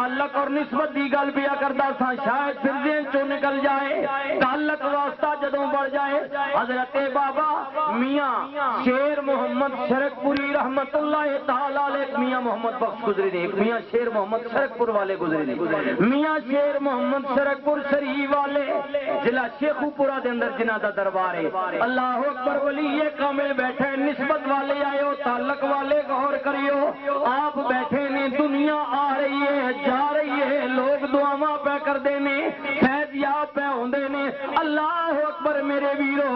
تعلق اور نسبت دی گل پیا کردا سا، شاید پھر ذہن چوں نکل جائے، تعلق واسطہ جدوں بڑھ جائے۔ حضرت بابا میاں شیر محمد شرک پوری رحمت اللہ تعالی علیہ، میاں محمد بخش گزرے نے، ایک میاں شیر محمد شرک پور والے گزرے نے، میاں شیر محمد شرک پور شریف والے ضلع شیخو پورا دے اندر جنہ دا دربار ہے۔ اللہ اکبر، ولی یہ کامل بیٹھے، نسبت والے آئے ہو، تعلق والے غور کریو، آپ بیٹھے نے، دنیا آ رہی ہے جا رہی ہے، لوگ دعاواں پہ کر دینے، فیض یاب پہ ہوندے نے۔ اللہ اکبر میرے ویرو،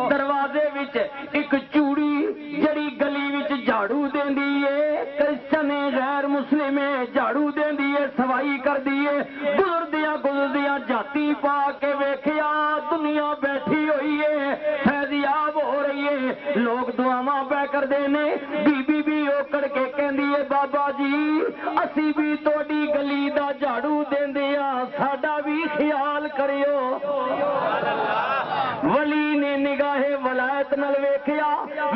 دروازے وچ ایک چوڑی جڑی گلی وچ جھاڑو دیندی ہے، کرسچن غیر مسلم جھاڑو دیندی ہے، صفائی کر دی ہے، گزردیاں جاتی پا کے ویکھیا دنیا بیٹھی ہوئی ہے، فیض یاب ہو رہی ہے، لوگ دعاواں پہ کر دینے۔ بی بی اوکڑ کے کہندی ہے بابا جی اسی بھی تہاڈی گلی دا جھاڑو دیندے ہاں، ساڈا بھی خیال کریو۔ ولی نے نگاہ ولایت نال ویکھیا،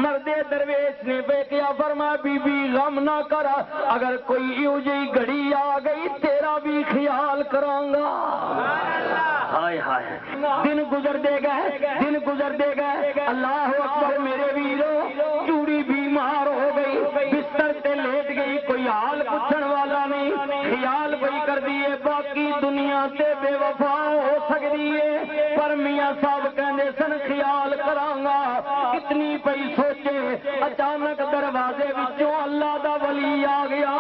مرد درویش نے ویکھیا، فرمایا بی بی غم نہ کر، اگر کوئی ایو جی گھڑی آ گئی تیرا بھی خیال کراں گا۔ ہائے ہائے، دن گزرتے گئے، اللہ اکبر میرے ویرو، چوڑی بیمار ہو گئی، بستر تے لیٹ گئی، کوئی حال پوچھن والا نہیں، خیال کوئی کر دیے، باقی دنیا تے بے وفا ہو سکتی ہے، پر میاں صاحب کہندے سن خیال کراں گا۔ کتنی پئی سوچے، اچانک دروازے وچوں اللہ دا ولی آ گیا،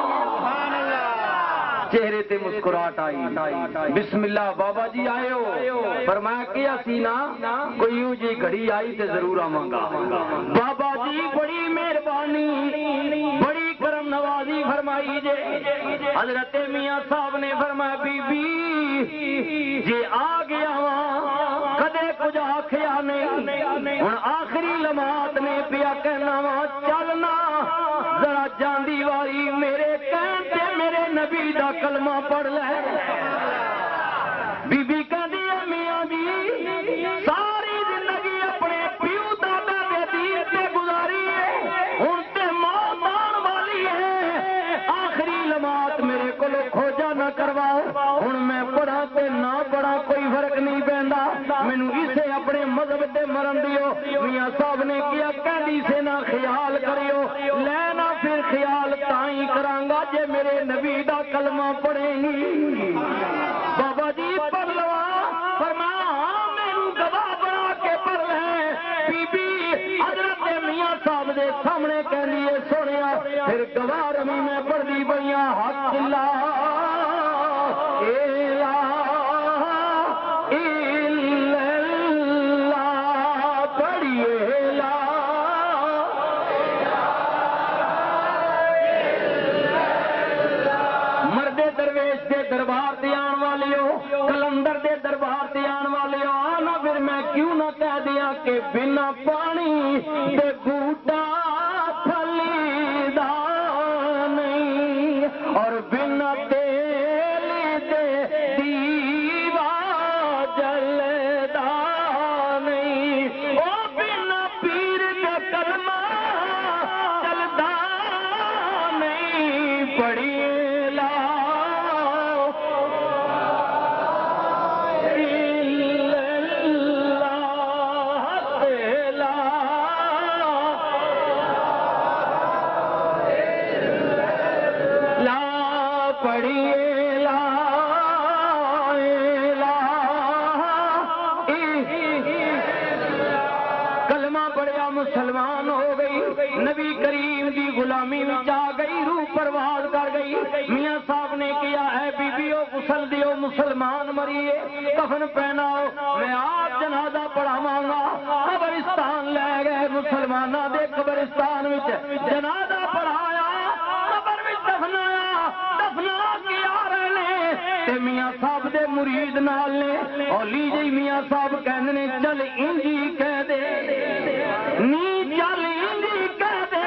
چہرے تے مسکراہٹ آئی، بسم اللہ بابا جی آئے ہو، فرمایا کیا سینا، کوئی یوں جی گھڑی آئی تے ضرور آواں گا۔ بابا جی بڑی مہربانی، بڑی کرم نوازی فرمائی جے۔ حضرت میاں صاحب نے فرمایا بی بی جے آ گیا وہاں کدے کچھ آکھیا نہیں، ہن آخری لمحات نے پیا کہنا وا چلنا ذرا جاندی واری میرے کہن تے میرے نبی دا کلمہ پڑھ لے۔ بی بی کہندی ہے میاں جی ساری زندگی اپنے پیو دادا دے دین تے گزاری ہے، ہن تے موت آن والی ہے، آخری لمحات میرے کولو کھوجا نہ کرواؤ، ہن میں پڑھا تے نہ پڑھا کوئی فرق نہیں پیندا، مینوں اسے اپنے مذہب تے مرن دیو۔ میاں صاحب نے کیا کہندی سے نہ خیال کریو، لینا پھر خیال تائیں کراں گا جے میرے نبی دا کلمہ پڑھیں گی۔ بابا جی پڑھ لوا، فرمایا مینوں گواہ بنا کے پڑھ لے۔ بی بی حضرت میاں صاحب دے سامنے کہندی ہے سونیا پھر گواہ رمی میں پڑھدی پئیاں، حق لا الہ الا اللہ، پڑھیے لا مرد درویش دے دربار تے آن والیو، کلندر دے دربار تے آن والیو، آنا پھر میں کیوں نہ کہہ دیا کہ بنا پانی دے بوٹا پھلیدا نہیں، اور بنا تیل دے دیوا جلدا نہیں، او بنا پیر دے کلمہ چلدا نہیں، پڑھی لا مسلمان ہو گئی، نبی کریم دی غلامی میں جا گئی، روح پرواز کر گئی۔ میاں صاحب نے کیا ہے بی بیو غسل دیو، مسلمان مریے، کفن پہناؤ، میں آپ جنازہ پڑھاواں گا۔ قبرستان لے گئے، مسلمانہ دے قبرستان وچ جنازہ پڑھایا، قبر وچ دفنایا، دفنا کے آ رہے نے تے میاں صاحب دے مرید نال نے، اولی جی میاں صاحب کہندے نے چل انجی کہہ دے، نی چل انجی کہہ دے۔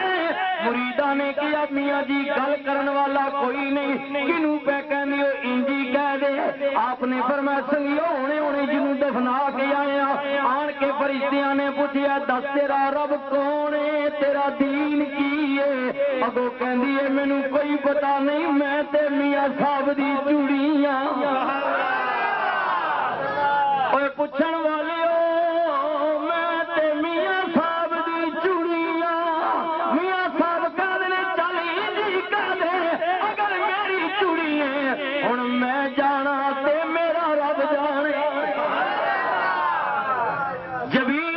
مریدہ نے کیا میاں جی گل کرن والا کوئی نہیں، کنوں پہ کہندی ہو انجی کہہ دے۔ آپ نے فرمایا سنگیو ہونے ہونے جنوں دفنا کے آئے آن کے فرشتیاں نے پوچھیا دس تیرا رب کون ہے، تیرا دین کی ہے؟ اگو کہندی ہے مینوں کوئی پتہ نہیں، میں تے میاں صاحب دی میں جانا تے میرا رب جانے جبین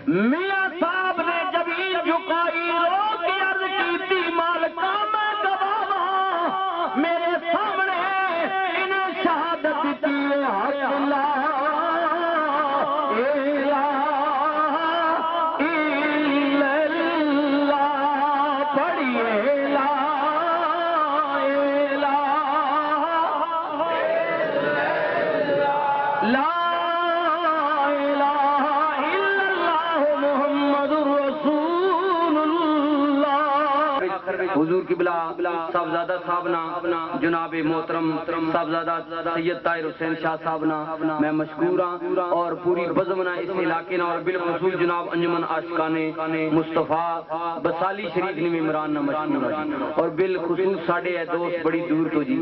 میاں صاحب نے جبین جھکائی رو کے عرض کی تھی مالکا میں گواہ میرے سامنے انہیں شہادت دیتی ہے حق لا الہ الا اللہ پڑھیے لا الہ لا حضور کی بلا صاحبزادہ صاحبنا جناب محترم صاحبزادہ سید طاہر حسین شاہ صاحبنا میں مشکور ہاں اور پوری بزمنا اس علاقے اور بالخصوص جناب انجمن عاشقان مصطفیٰ بسالی شریف نے عمران نہ مشکور ہیں اور بالخصوص ساڑھے ہے دوست بڑی دور تو جی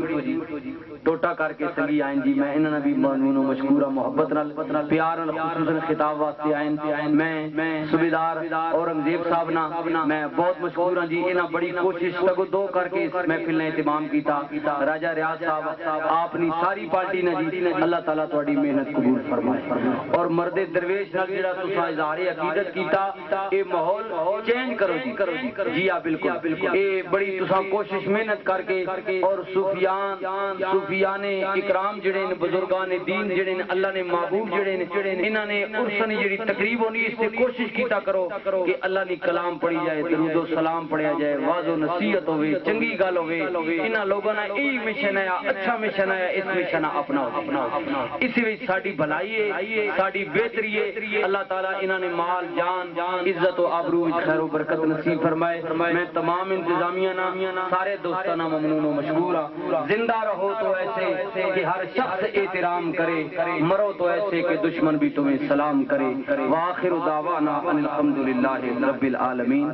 ٹوٹا کر کے سنگی آئیں جی میں انہاں بھی مضمون و مشکورہ محبت نال پیار نال خصوصاً خطاب واسطے آئیں میں صوبیدار اورنگزیب صاحب نا میں بہت مشکور ہاں جی انہاں بڑی کوشش تگو دو کر کے اس محفل نے اہتمام کیتا راجہ ریاض صاحب اپنی ساری پارٹی نے جی اللہ تعالیٰ تہاڈی محنت قبول فرمائے اور مرد درویش نال جڑا تساں اظہار عقیدت کیتا اے ماحول چینج کرو جی ہاں بالکل اے بڑی تساں کوشش محنت کر کے اور صوفیان اکرام جڑے نے بزرگان دین جڑے نے اللہ نے محبوب جڑے نے انہاں نے عرسنی جڑی تقریب ہونی اس سے کوشش کیتا کرو کہ اللہ نے کلام پڑھی جائے درود و سلام پڑھیا جائے واعظ و نصیحت ہوئے چنگی گل ہوئے انہاں لوگوں نے یہی مشن ہے اچھا مشن ہے اس مشن اپنا اس وچ ساڈی بھلائی ہے ساڈی بہتری ہے اللہ تعالیٰ انہاں نے مال جان عزت و آبرو خیر و برکت نصیب فرمائے میں تمام انتظامیہ نا سارے دوستانہ ممنون و مشکور ہاں زندہ رہو تو ایسے کہ ہر شخص احترام کرے مرو تو ایسے کہ دشمن بھی تمہیں سلام کرے وآخر دعوانا ان الحمدللہ رب العالمین